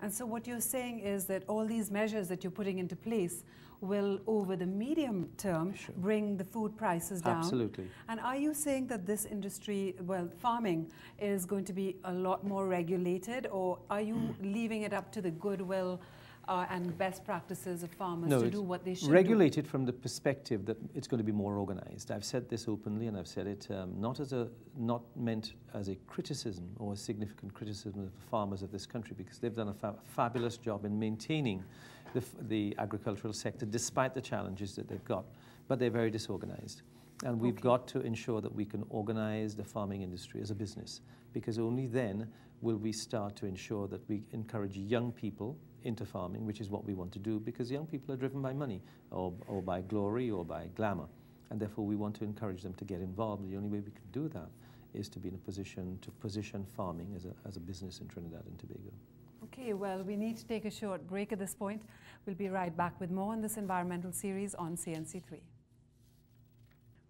And so what you're saying is that all these measures that you're putting into place will, over the medium term, bring the food prices down? Absolutely. And are you saying that this industry, well, farming, is going to be a lot more regulated, or are you leaving it up to the goodwill and best practices of farmers to do what they should do? Regulated from the perspective that it's going to be more organized. I've said this openly, and I've said it not meant as a criticism or a significant criticism of the farmers of this country, because they've done a fabulous job in maintaining the agricultural sector despite the challenges that they've got. But they're very disorganized. And we've got to ensure that we can organize the farming industry as a business, because only then will we start to ensure that we encourage young people into farming, which is what we want to do, because young people are driven by money or by glory or by glamour. And therefore we want to encourage them to get involved. The only way we can do that is to be in a position to position farming as a business in Trinidad and Tobago. Okay, well, we need to take a short break at this point. We'll be right back with more on this environmental series on CNC3.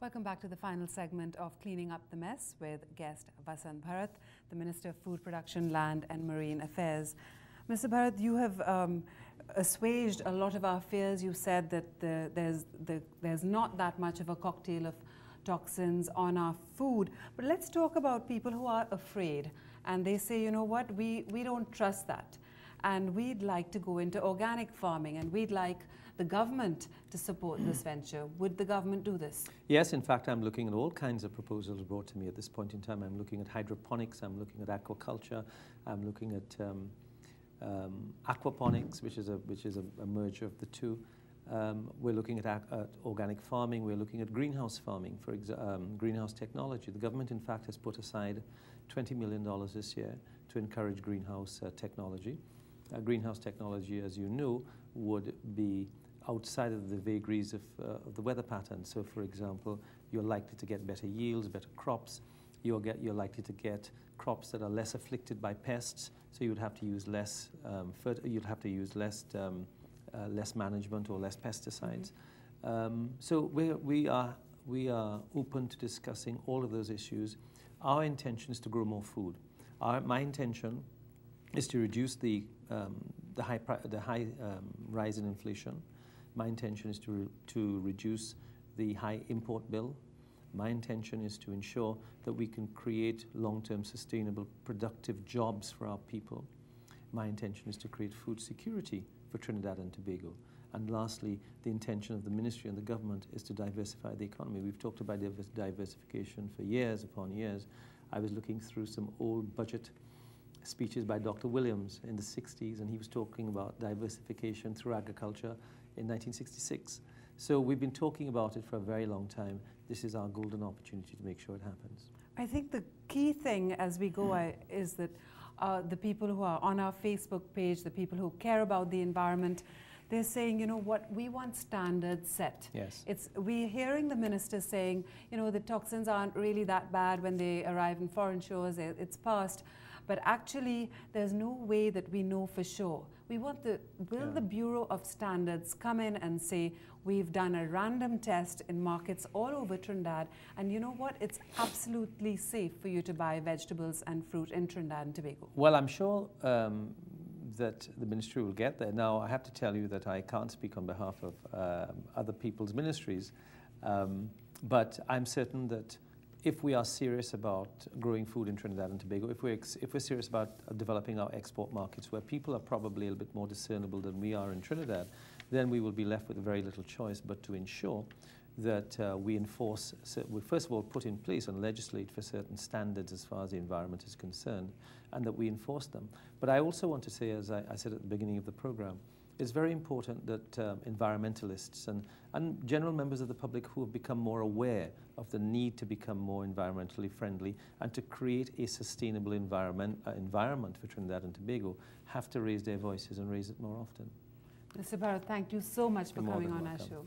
Welcome back to the final segment of Cleaning Up the Mess with guest Vasant Bharat, the Minister of Food Production, Land and Marine Affairs. Mr. Bharat, you have assuaged a lot of our fears. You said that there's not that much of a cocktail of toxins on our food. But let's talk about people who are afraid. And they say, you know what, we don't trust that. And we'd like to go into organic farming, and we'd like the government to support this venture. Would the government do this? Yes, in fact, I'm looking at all kinds of proposals brought to me at this point in time. I'm looking at hydroponics, I'm looking at aquaculture, I'm looking at aquaponics, which is a merger of the two. We're looking at organic farming. We're looking at greenhouse farming, for greenhouse technology. The government, in fact, has put aside $20 million this year to encourage greenhouse technology. Greenhouse technology, as you know, would be outside of the vagaries of the weather pattern. So, for example, you're likely to get better yields, better crops. You're likely to get crops that are less afflicted by pests. So you'd have to use less less management or less pesticides. So we are open to discussing all of those issues. Our intention is to grow more food. My intention is to reduce the high rise in inflation. My intention is to reduce the high import bill. My intention is to ensure that we can create long-term sustainable productive jobs for our people. My intention is to create food security for Trinidad and Tobago. And lastly, the intention of the ministry and the government is to diversify the economy. We've talked about diversification for years upon years. I was looking through some old budget speeches by Dr. Williams in the 60s, and he was talking about diversification through agriculture in 1966. So we've been talking about it for a very long time. This is our golden opportunity to make sure it happens. I think the key thing as we go is that the people who are on our Facebook page, the people who care about the environment, they're saying, you know what, we want standards set. Yes. We're hearing the minister saying, you know, the toxins aren't really that bad when they arrive in foreign shores, it's past. But actually, there's no way that we know for sure. We want the Bureau of Standards come in and say, we've done a random test in markets all over Trinidad, and you know what? It's absolutely safe for you to buy vegetables and fruit in Trinidad and Tobago. Well, I'm sure that the ministry will get there. Now, I have to tell you that I can't speak on behalf of other people's ministries, but I'm certain that if we are serious about growing food in Trinidad and Tobago, if we're serious about developing our export markets where people are probably a little bit more discernible than we are in Trinidad, then we will be left with very little choice but to ensure that we enforce, we first of all put in place and legislate for certain standards as far as the environment is concerned, and that we enforce them. But I also want to say, as I said at the beginning of the program, it's very important that environmentalists and general members of the public who have become more aware of the need to become more environmentally friendly and to create a sustainable environment for Trinidad and Tobago have to raise their voices and raise it more often. Mr. Bharat, thank you so much for coming on our show.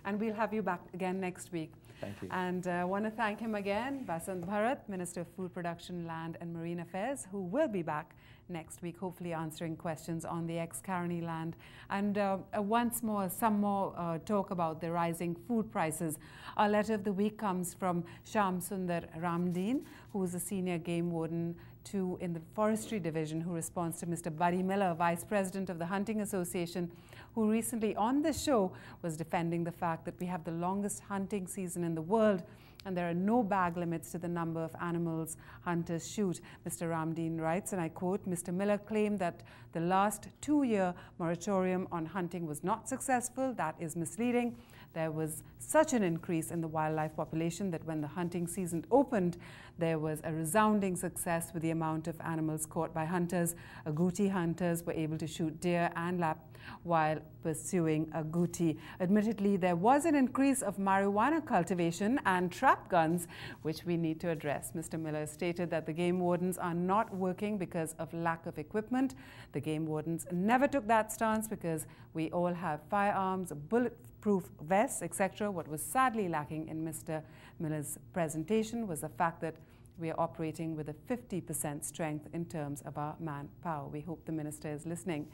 And we'll have you back again next week. Thank you. And I want to thank him again, Vasant Bharat, Minister of Food Production, Land and Marine Affairs, who will be back next week, hopefully answering questions on the ex-Caroni land. And once more, some more talk about the rising food prices. Our letter of the week comes from Shyam Sundar Ramdeen, who is a senior game warden 2 in the Forestry Division, who responds to Mr. Buddy Miller, Vice President of the Hunting Association, who recently on this show was defending the fact that we have the longest hunting season in the world and there are no bag limits to the number of animals hunters shoot. Mr. Ramdeen writes, and I quote, Mr. Miller claimed that the last 2-year moratorium on hunting was not successful. That is misleading. There was such an increase in the wildlife population that when the hunting season opened, there was a resounding success with the amount of animals caught by hunters. Agouti hunters were able to shoot deer and lap while pursuing agouti. Admittedly, there was an increase of marijuana cultivation and trap guns, which we need to address. Mr. Miller stated that the game wardens are not working because of lack of equipment. The game wardens never took that stance because we all have firearms, bulletproof vests, etc. What was sadly lacking in Mr. Miller's presentation was the fact that we are operating with a 50% strength in terms of our manpower. We hope the minister is listening.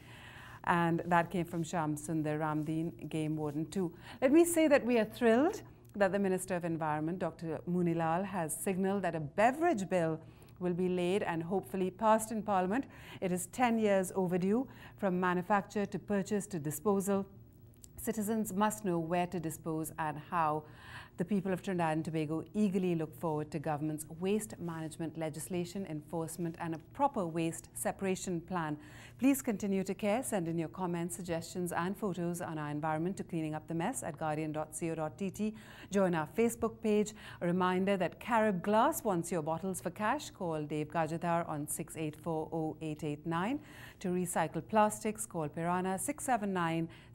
And that came from Shamsundar Ramdeen, Game Warden 2. Let me say that we are thrilled that the Minister of Environment, Dr. Munilal, has signalled that a beverage bill will be laid and hopefully passed in Parliament. It is 10 years overdue. From manufacture to purchase to disposal, citizens must know where to dispose and how. The people of Trinidad and Tobago eagerly look forward to government's waste management legislation, enforcement and a proper waste separation plan. Please continue to care. Send in your comments, suggestions and photos on our environment to Cleaning Up the Mess at guardian.co.tt. Join our Facebook page. A reminder that Carib Glass wants your bottles for cash. Call Dave Gajatar on 6840889. To recycle plastics, call Pirana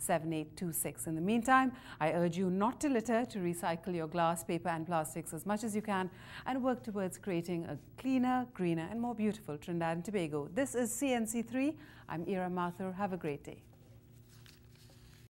679-7826. In the meantime, I urge you not to litter, to recycle your glass, paper and plastics as much as you can and work towards creating a cleaner, greener and more beautiful Trinidad and Tobago. This is CNC3. I'm Ira Mathur. Have a great day.